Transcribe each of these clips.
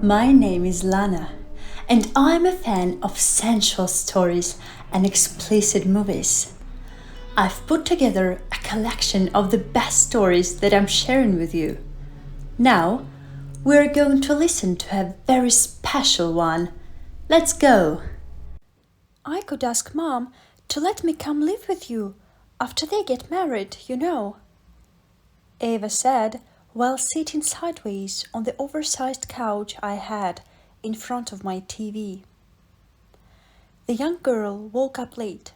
My name is Lana, and I'm a fan of sensual stories and explicit movies. I've put together a collection of the best stories that I'm sharing with you. Now, we're going to listen to a very special one. Let's go! I could ask Mom to let me come live with you after they get married, you know. Ava said while sitting sideways on the oversized couch I had in front of my TV. The young girl woke up late,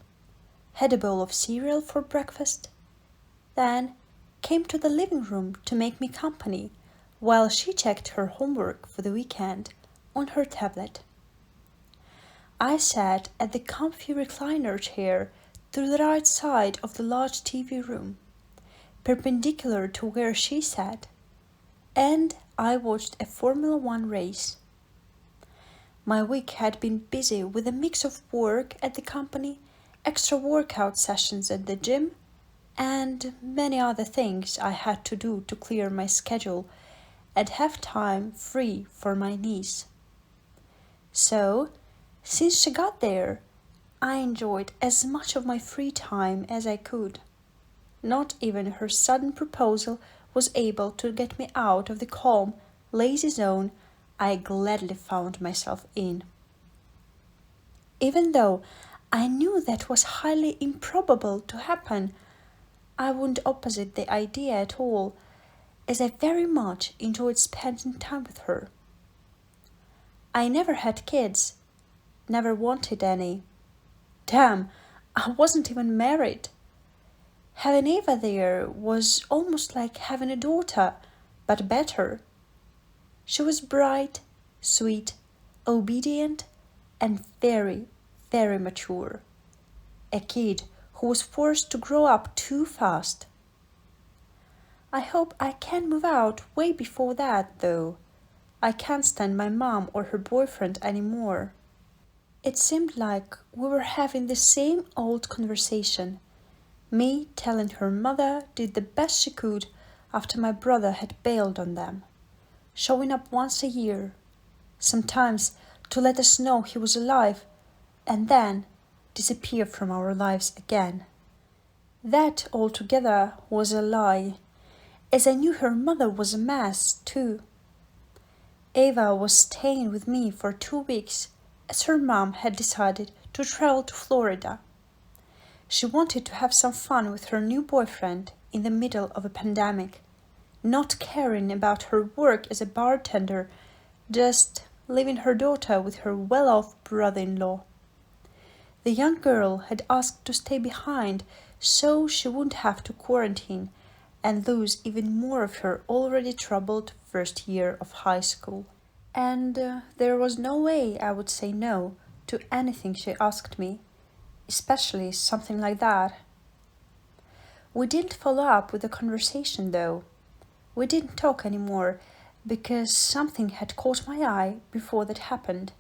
had a bowl of cereal for breakfast, then came to the living room to make me company while she checked her homework for the weekend on her tablet. I sat at the comfy recliner chair to the right side of the large TV room, perpendicular to where she sat, and I watched a Formula One race. My week had been busy with a mix of work at the company, extra workout sessions at the gym, and many other things I had to do to clear my schedule and have time free for my niece. So, since she got there, I enjoyed as much of my free time as I could. Not even her sudden proposal was able to get me out of the calm, lazy zone I gladly found myself in. Even though I knew that was highly improbable to happen, I wouldn't opposite the idea at all, as I very much enjoyed spending time with her. I never had kids, never wanted any. Damn, I wasn't even married. Having Eva there was almost like having a daughter, but better. She was bright, sweet, obedient, and very, very mature. A kid who was forced to grow up too fast. I hope I can move out way before that, though. I can't stand my mom or her boyfriend anymore. It seemed like we were having the same old conversation. Me telling her mother did the best she could after my brother had bailed on them, showing up once a year, sometimes to let us know he was alive, and then disappear from our lives again. That altogether was a lie, as I knew her mother was a mess too. Ava was staying with me for 2 weeks, as her mom had decided to travel to Florida. She wanted to have some fun with her new boyfriend in the middle of a pandemic, not caring about her work as a bartender, just leaving her daughter with her well-off brother-in-law. The young girl had asked to stay behind so she wouldn't have to quarantine and lose even more of her already troubled first year of high school. And there was no way I would say no to anything she asked me, especially something like that. We didn't follow up with the conversation though. We didn't talk anymore because something had caught my eye before that happened.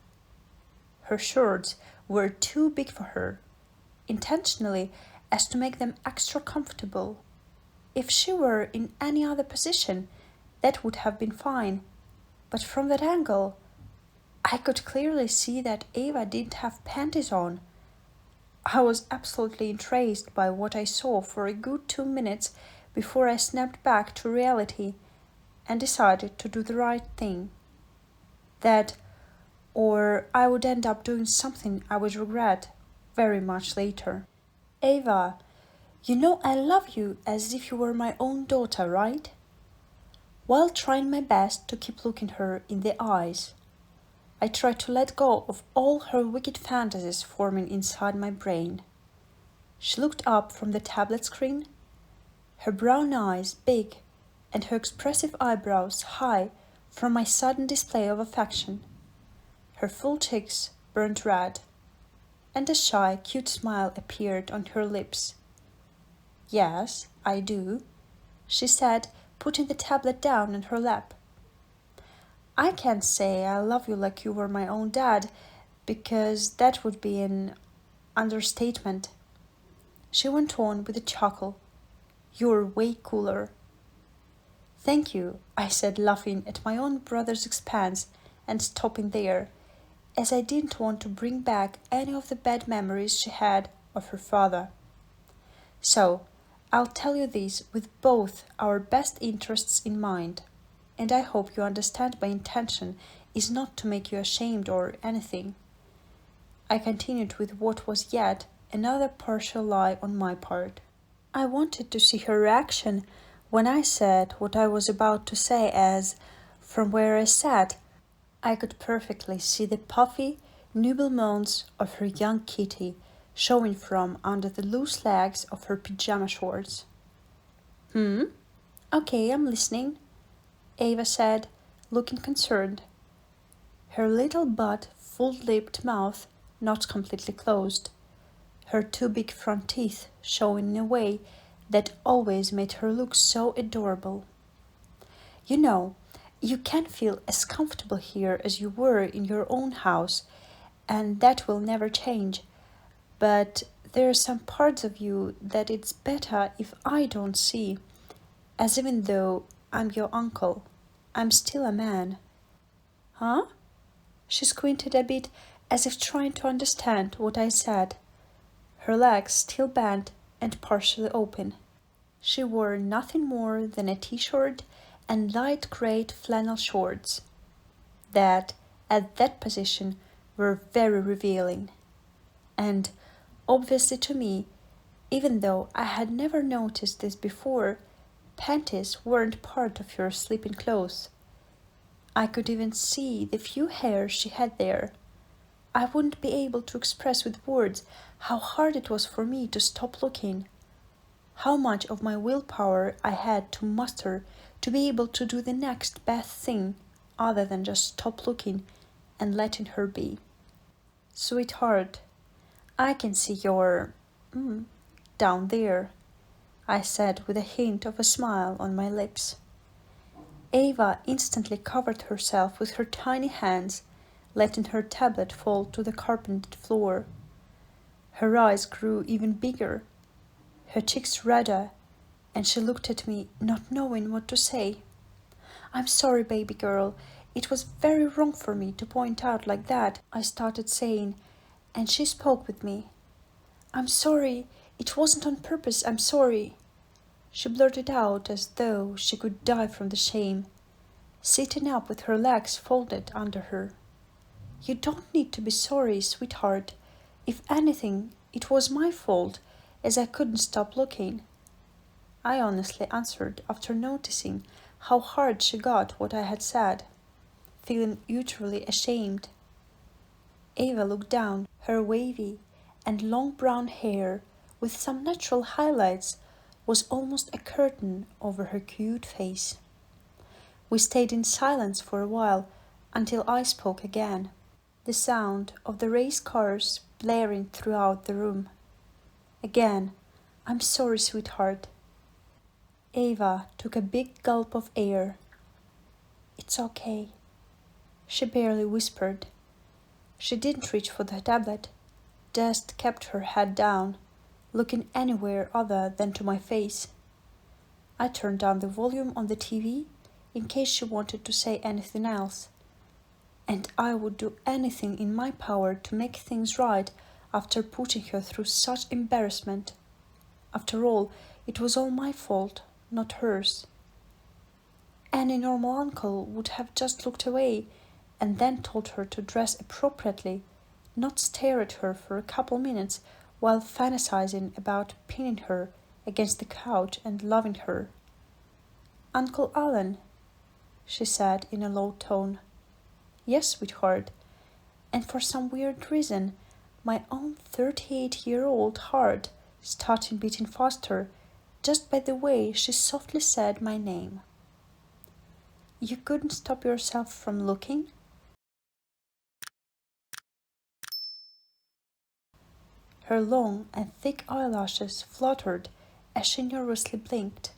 Her shorts were too big for her, intentionally as to make them extra comfortable. If she were in any other position, that would have been fine, but from that angle, I could clearly see that Ava didn't have panties on. I was absolutely entranced by what I saw for a good 2 minutes before I snapped back to reality and decided to do the right thing. That, or I would end up doing something I would regret very much later. Ava, you know I love you as if you were my own daughter, right? While trying my best to keep looking her in the eyes, I tried to let go of all her wicked fantasies forming inside my brain. She looked up from the tablet screen, her brown eyes big and her expressive eyebrows high from my sudden display of affection. Her full cheeks burned red, and a shy, cute smile appeared on her lips. "Yes, I do," she said, putting the tablet down on her lap. "I can't say I love you like you were my own dad, because that would be an understatement." She went on with a chuckle. "You're way cooler." "Thank you," I said, laughing at my own brother's expense and stopping there, as I didn't want to bring back any of the bad memories she had of her father. So, I'll tell you this with both our best interests in mind, and I hope you understand my intention is not to make you ashamed or anything. I continued with what was yet another partial lie on my part. I wanted to see her reaction when I said what I was about to say, as, from where I sat, I could perfectly see the puffy, nubile moans of her young kitty showing from under the loose legs of her pyjama shorts. Okay, I'm listening, Ava said, looking concerned. Her little but full-lipped mouth not completely closed, her two big front teeth showing in a way that always made her look so adorable. You know, you can feel as comfortable here as you were in your own house, and that will never change. But there are some parts of you that it's better if I don't see, as even though I'm your uncle, I'm still a man. Huh? She squinted a bit, as if trying to understand what I said, her legs still bent and partially open. She wore nothing more than a t-shirt and light grey flannel shorts that, at that position, were very revealing. And, obviously to me, even though I had never noticed this before, panties weren't part of your sleeping clothes. I could even see the few hairs she had there. I wouldn't be able to express with words how hard it was for me to stop looking, how much of my willpower I had to muster to be able to do the next best thing other than just stop looking and letting her be. Sweetheart, I can see you're down there, I said with a hint of a smile on my lips. Ava instantly covered herself with her tiny hands, letting her tablet fall to the carpeted floor. Her eyes grew even bigger, her cheeks redder, and she looked at me, not knowing what to say. I'm sorry, baby girl. It was very wrong for me to point out like that, I started saying, and she spoke with me. I'm sorry. It wasn't on purpose. I'm sorry. She blurted out as though she could die from the shame, sitting up with her legs folded under her. You don't need to be sorry, sweetheart. If anything, it was my fault, as I couldn't stop looking, I honestly answered after noticing how hard she got what I had said, feeling utterly ashamed. Ava looked down, her wavy and long brown hair, with some natural highlights, was almost a curtain over her cute face. We stayed in silence for a while until I spoke again, the sound of the race cars blaring throughout the room. Again, I'm sorry, sweetheart. Ava took a big gulp of air. It's okay, she barely whispered. She didn't reach for the tablet, just kept her head down, looking anywhere other than to my face. I turned down the volume on the TV in case she wanted to say anything else, and I would do anything in my power to make things right after putting her through such embarrassment. After all, it was all my fault, not hers. Any normal uncle would have just looked away and then told her to dress appropriately, not stare at her for a couple minutes while fantasizing about pinning her against the couch and loving her. Uncle Alan, she said in a low tone. Yes, sweetheart, and for some weird reason, my own 38-year-old heart started beating faster just by the way she softly said my name. You couldn't stop yourself from looking? Her long and thick eyelashes fluttered as she nervously blinked.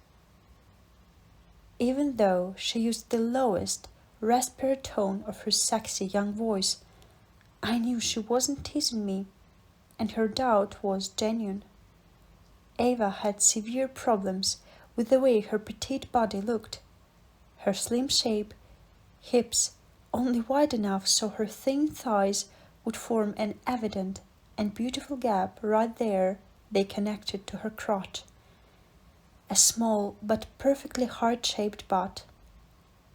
Even though she used the lowest, raspier tone of her sexy young voice, I knew she wasn't teasing me, and her doubt was genuine. Ava had severe problems with the way her petite body looked. Her slim shape, hips, only wide enough so her thin thighs would form an evident and beautiful gap right there they connected to her crotch. A small but perfectly heart-shaped butt.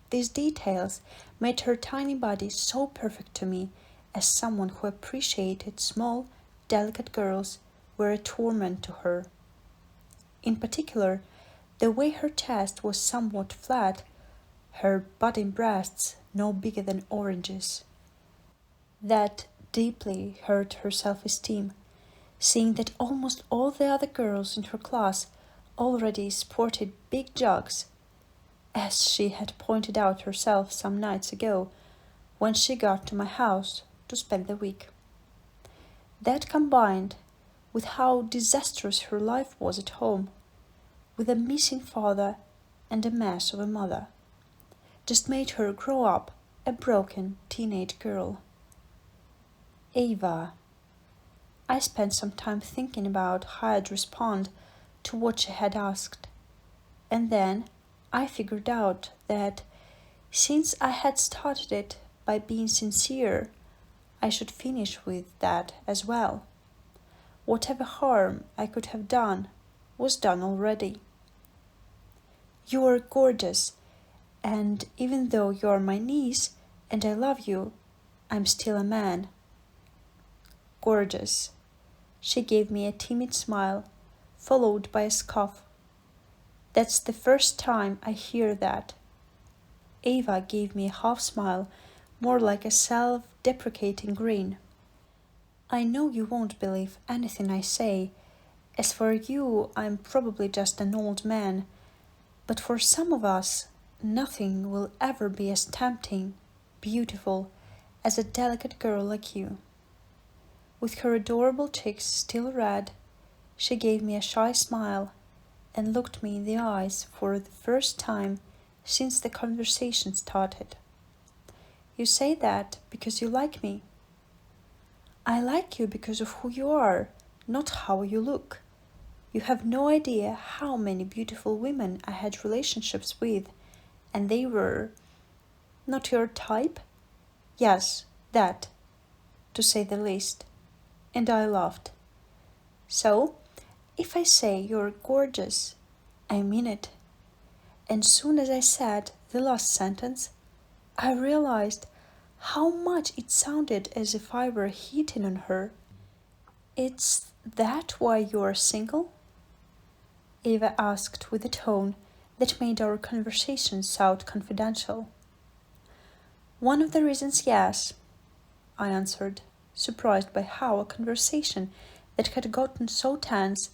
These details made her tiny body so perfect to me as someone who appreciated small, delicate girls were a torment to her. In particular, the way her chest was somewhat flat, her budding breasts no bigger than oranges. That deeply hurt her self-esteem, seeing that almost all the other girls in her class already sported big jugs, as she had pointed out herself some nights ago when she got to my house to spend the week. That combined with how disastrous her life was at home, with a missing father and a mess of a mother, just made her grow up a broken teenage girl. Ava. I spent some time thinking about how I'd respond to what she had asked, and then I figured out that since I had started it by being sincere, I should finish with that as well. Whatever harm I could have done was done already. You are gorgeous, and even though you are my niece and I love you, I'm still a man. Gorgeous. She gave me a timid smile, followed by a scoff. That's the first time I hear that. Ava gave me a half smile, more like a self-deprecating grin. I know you won't believe anything I say. As for you, I'm probably just an old man, but for some of us, nothing will ever be as tempting, beautiful, as a delicate girl like you. With her adorable cheeks still red, she gave me a shy smile and looked me in the eyes for the first time since the conversation started. You say that because you like me. I like you because of who you are, not how you look. You have no idea how many beautiful women I had relationships with, and they were not your type? Yes, that, to say the least. And I laughed. So, if I say you're gorgeous, I mean it. And soon as I said the last sentence, I realized how much it sounded as if I were hitting on her. Is that why you're single? Ava asked with a tone that made our conversation sound confidential. One of the reasons, yes, I answered, surprised by how a conversation that had gotten so tense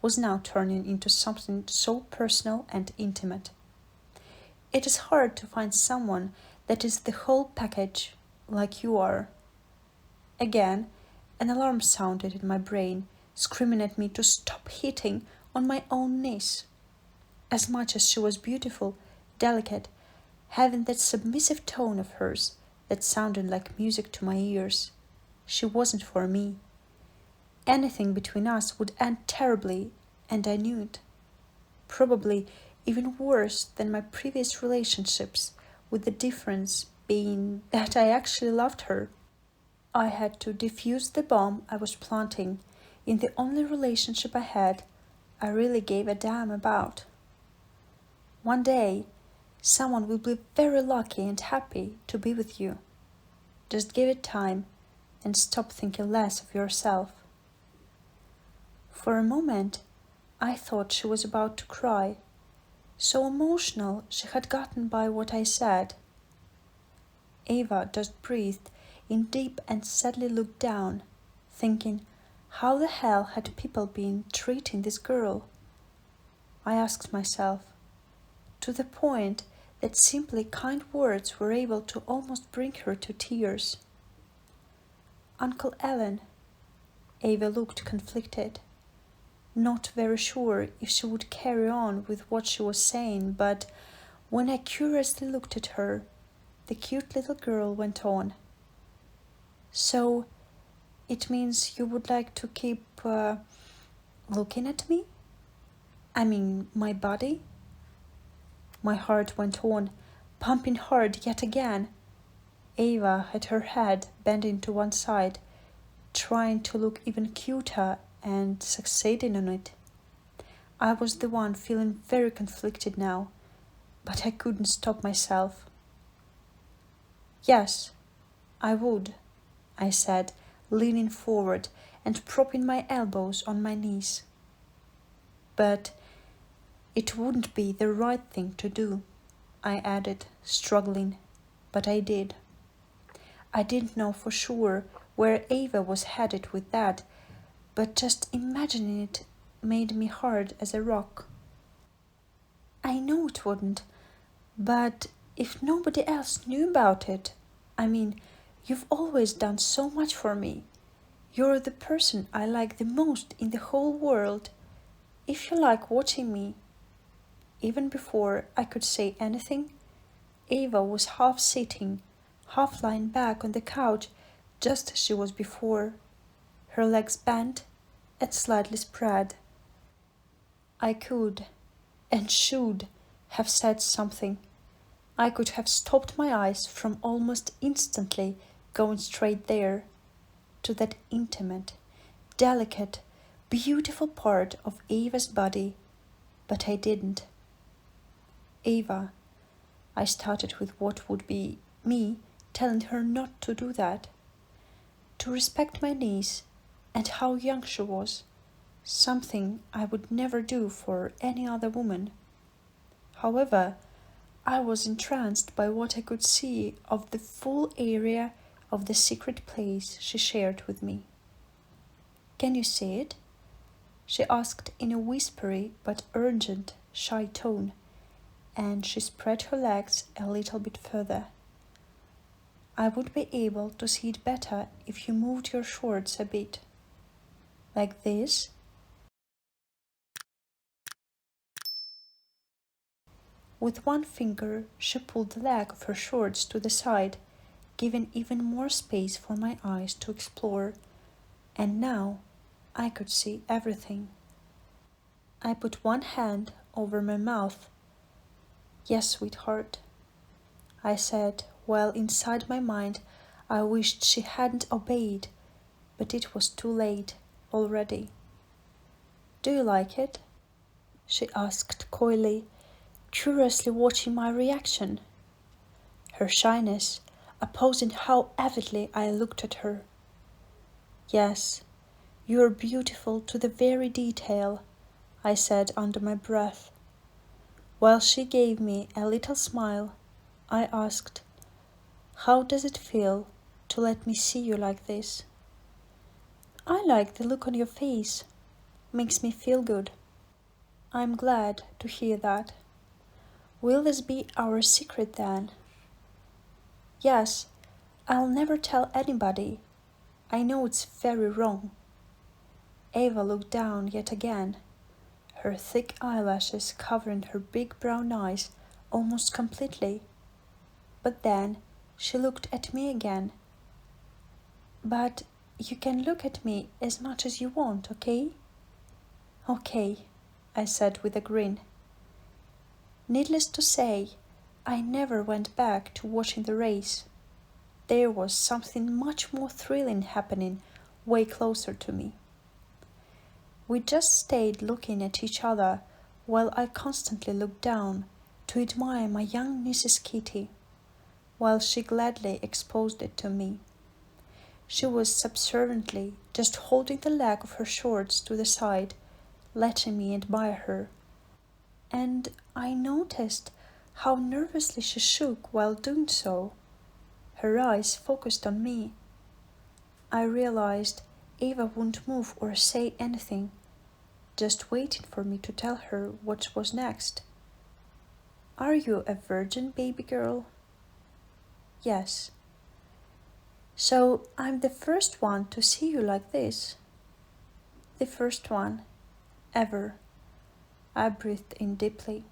was now turning into something so personal and intimate. It is hard to find someone that is the whole package, like you are. Again, an alarm sounded in my brain, screaming at me to stop hitting on my own niece. As much as she was beautiful, delicate, having that submissive tone of hers that sounded like music to my ears, she wasn't for me. Anything between us would end terribly, and I knew it. Probably even worse than my previous relationships, with the difference being that I actually loved her. I had to defuse the bomb I was planting in the only relationship I really gave a damn about. One day, someone will be very lucky and happy to be with you. Just give it time and stop thinking less of yourself. For a moment, I thought she was about to cry. So emotional she had gotten by what I said. Ava just breathed in deep and sadly looked down, thinking, how the hell had people been treating this girl? I asked myself, to the point that simply kind words were able to almost bring her to tears. Uncle Ellen. Ava looked conflicted, not very sure if she would carry on with what she was saying, but when I curiously looked at her, the cute little girl went on. So, it means you would like to keep looking at me? I mean, my body? My heart went on, pumping hard yet again. Ava had her head bending to one side, trying to look even cuter and succeeding on it. I was the one feeling very conflicted now, but I couldn't stop myself. Yes, I would, I said, leaning forward and propping my elbows on my knees. But it wouldn't be the right thing to do, I added, struggling, but I did. I didn't know for sure where Ava was headed with that, but just imagining it made me hard as a rock. I know it wouldn't, but if nobody else knew about it, I mean, you've always done so much for me. You're the person I like the most in the whole world. If you like watching me, even before I could say anything, Ava was half sitting, half lying back on the couch, just as she was before, her legs bent and slightly spread. I could, and should, have said something. I could have stopped my eyes from almost instantly going straight there, to that intimate, delicate, beautiful part of Ava's body, but I didn't. Ava, I started with what would be me telling her not to do that, to respect my niece and how young she was, something I would never do for any other woman. However, I was entranced by what I could see of the full area of the secret place she shared with me. Can you see it? She asked in a whispery but urgent, shy tone, and she spread her legs a little bit further. I would be able to see it better if you moved your shorts a bit. Like this? With one finger, she pulled the leg of her shorts to the side, giving even more space for my eyes to explore, and now I could see everything. I put one hand over my mouth. Yes, sweetheart, I said, while inside my mind I wished she hadn't obeyed, but it was too late already. Do you like it? She asked coyly, curiously watching my reaction. Her shyness opposing how avidly I looked at her. Yes, you're beautiful to the very detail, I said under my breath. While she gave me a little smile, I asked, how does it feel to let me see you like this? I like the look on your face. Makes me feel good. I'm glad to hear that. Will this be our secret then? Yes, I'll never tell anybody. I know it's very wrong. Ava looked down yet again, her thick eyelashes covering her big brown eyes almost completely. But then she looked at me again. But you can look at me as much as you want, okay? Okay, I said with a grin. Needless to say, I never went back to watching the race. There was something much more thrilling happening way closer to me. We just stayed looking at each other while I constantly looked down to admire my young Mrs. Kitty, while she gladly exposed it to me. She was subserviently just holding the leg of her shorts to the side, letting me admire her. And I noticed how nervously she shook while doing so. Her eyes focused on me. I realized Ava wouldn't move or say anything, just waiting for me to tell her what was next. Are you a virgin, baby girl? Yes. So I'm the first one to see you like this. The first one, ever. I breathed in deeply.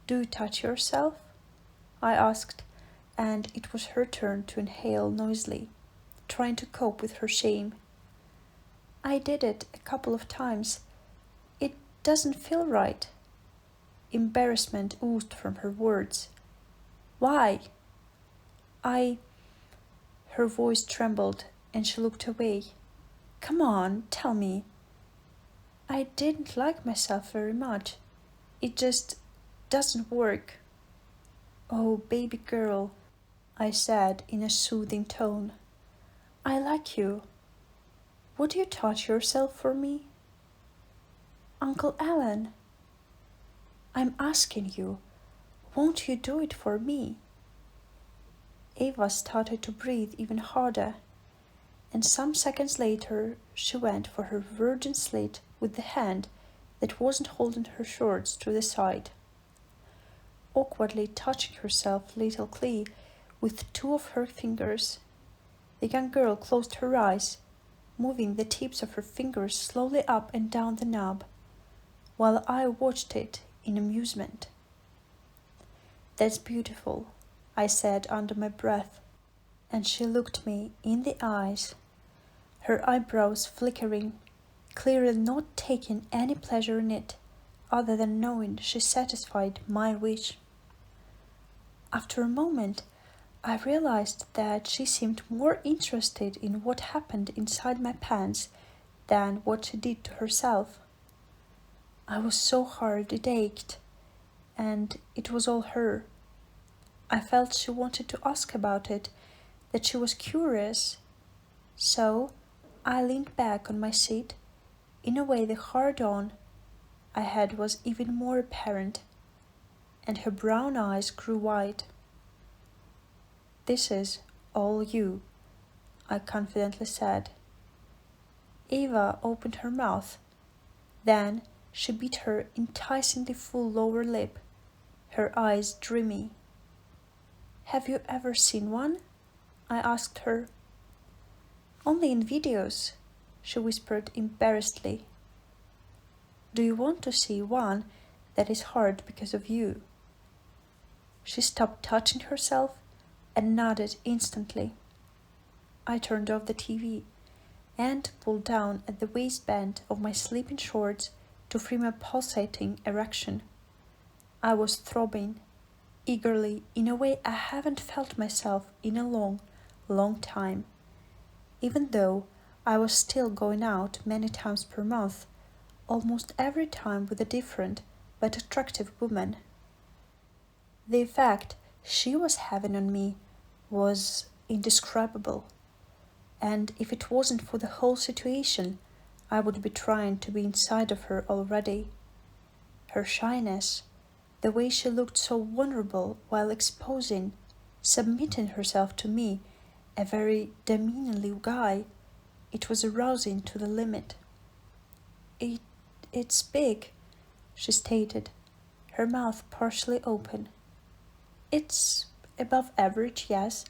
Do you touch yourself? I asked, and it was her turn to inhale noisily, trying to cope with her shame. I did it a couple of times. It doesn't feel right. Embarrassment oozed from her words. Why? Her voice trembled and she looked away. Come on, tell me. I didn't like myself very much. It just doesn't work. Oh, baby girl, I said in a soothing tone. I like you. Would you touch yourself for me? Uncle Alan, I'm asking you, won't you do it for me? Eva started to breathe even harder, and some seconds later she went for her virgin slit with the hand that wasn't holding her shorts to the side. Awkwardly touching herself little Clee with two of her fingers, the young girl closed her eyes, moving the tips of her fingers slowly up and down the knob, while I watched it in amusement. That's beautiful, I said under my breath, and she looked me in the eyes, her eyebrows flickering, clearly not taking any pleasure in it, other than knowing she satisfied my wish. After a moment, I realized that she seemed more interested in what happened inside my pants than what she did to herself. I was so hard it ached, and it was all her. I felt she wanted to ask about it, that she was curious. So I leaned back on my seat in a way the hard-on I had was even more apparent, and her brown eyes grew wide. This is all you, I confidently said. Eva opened her mouth. Then she bit her enticingly full lower lip, her eyes dreamy. Have you ever seen one? I asked her. Only in videos, she whispered embarrassedly. Do you want to see one that is hard because of you? She stopped touching herself and nodded instantly. I turned off the TV and pulled down at the waistband of my sleeping shorts to free my pulsating erection. I was throbbing eagerly in a way I haven't felt myself in a long, long time, even though I was still going out many times per month, almost every time with a different but attractive woman. The effect she was having on me was indescribable, and if it wasn't for the whole situation, I would be trying to be inside of her already. Her shyness, the way she looked so vulnerable while submitting herself to me, a very demeaningly guy, it was arousing to the limit. It's big, she stated, her mouth partially open. It's above average, yes,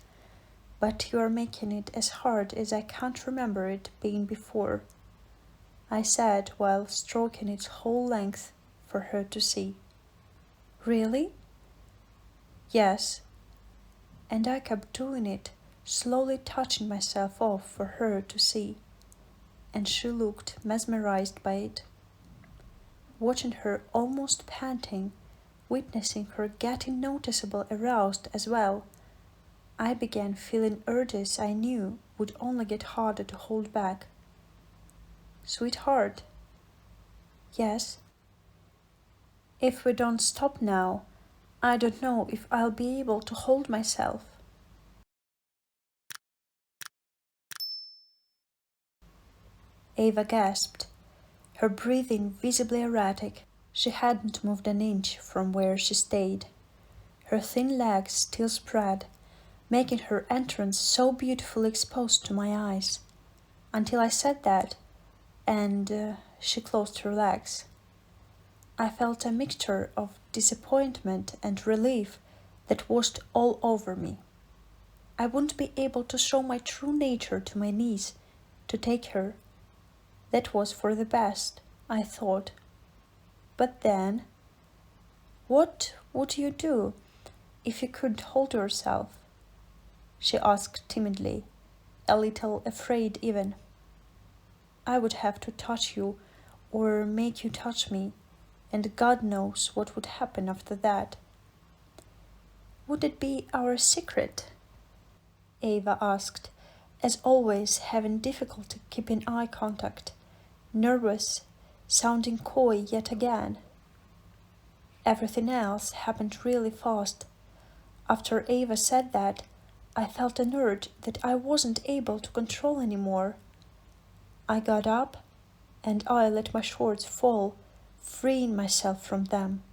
but you are making it as hard as I can't remember it being before, I said while stroking its whole length for her to see. Really? Yes. And I kept doing it, slowly touching myself off for her to see, and she looked mesmerized by it. Watching her almost panting, witnessing her getting noticeable aroused as well, I began feeling urges I knew would only get harder to hold back. Sweetheart. Yes. If we don't stop now, I don't know if I'll be able to hold myself. Eva gasped, her breathing visibly erratic. She hadn't moved an inch from where she stayed, her thin legs still spread, making her entrance so beautifully exposed to my eyes, until I said that, and she closed her legs. I felt a mixture of disappointment and relief that washed all over me. I wouldn't be able to show my true nature to my niece, to take her. That was for the best, I thought. But then, what would you do if you couldn't hold yourself? She asked timidly, a little afraid even. I would have to touch you or make you touch me, and God knows what would happen after that. Would it be our secret? Ava asked, as always having difficulty keeping eye contact, nervous, sounding coy yet again. Everything else happened really fast. After Ava said that, I felt an urge that I wasn't able to control anymore. I got up and I let my shorts fall, freeing myself from them.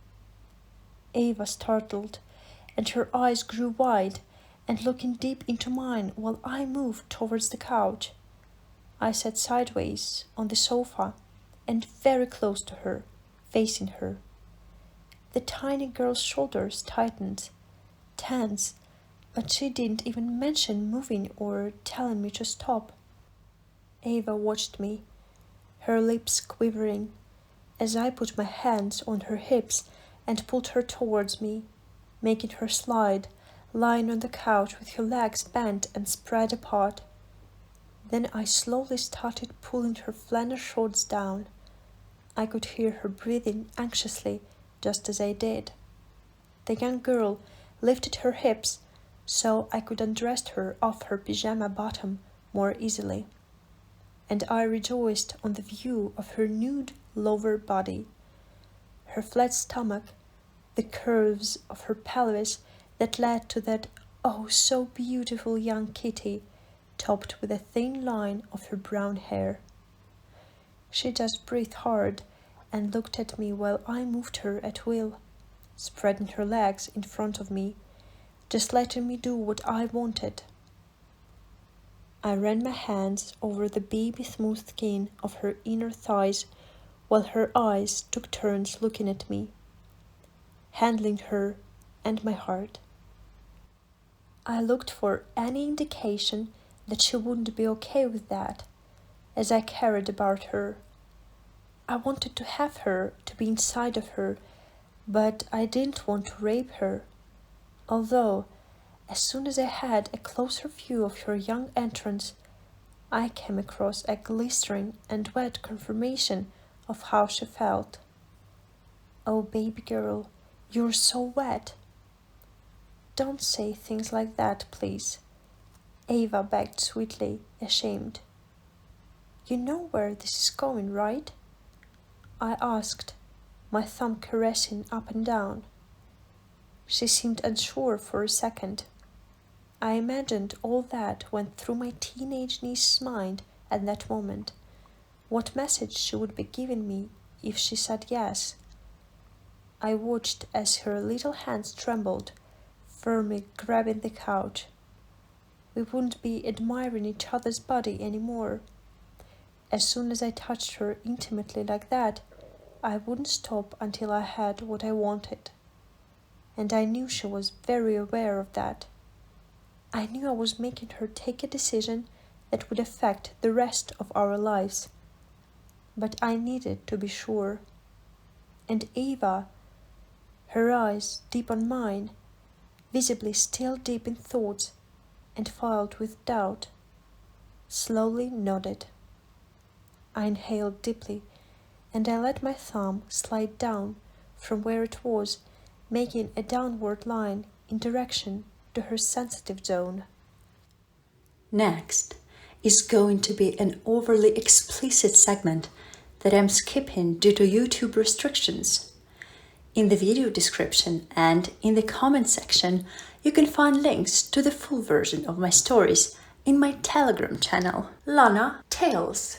Ava startled, and her eyes grew wide and looking deep into mine while I moved towards the couch. I sat sideways on the sofa and very close to her, facing her. The tiny girl's shoulders tightened, tense, but she didn't even mention moving or telling me to stop. Ava watched me, her lips quivering, as I put my hands on her hips and pulled her towards me, making her slide, lying on the couch with her legs bent and spread apart. Then I slowly started pulling her flannel shorts down. I could hear her breathing anxiously just as I did. The young girl lifted her hips so I could undress her off her pyjama bottom more easily, and I rejoiced on the view of her nude lower body, her flat stomach, the curves of her pelvis that led to that oh so beautiful young kitty, topped with a thin line of her brown hair. She just breathed hard and looked at me while I moved her at will, spreading her legs in front of me, just letting me do what I wanted. I ran my hands over the baby smooth skin of her inner thighs while her eyes took turns looking at me, handling her and my heart. I looked for any indication that she wouldn't be okay with that, as I carried about her. I wanted to have her, to be inside of her, but I didn't want to rape her, although as soon as I had a closer view of her young entrance, I came across a glistering and wet confirmation of how she felt. Oh, baby girl, you're so wet. Don't say things like that, please, Ava begged sweetly, ashamed. You know where this is going, right? I asked, my thumb caressing up and down. She seemed unsure for a second. I imagined all that went through my teenage niece's mind at that moment, what message she would be giving me if she said yes. I watched as her little hands trembled, firmly grabbing the couch. We wouldn't be admiring each other's body anymore. As soon as I touched her intimately like that, I wouldn't stop until I had what I wanted. And I knew she was very aware of that. I knew I was making her take a decision that would affect the rest of our lives. But I needed to be sure. And Ava, her eyes deep on mine, visibly still deep in thoughts and filled with doubt, slowly nodded. I inhaled deeply, and I let my thumb slide down from where it was, making a downward line in direction to her sensitive zone. Next is going to be an overly explicit segment that I'm skipping due to YouTube restrictions. In the video description and in the comment section, you can find links to the full version of my stories in my Telegram channel, Lana Tales.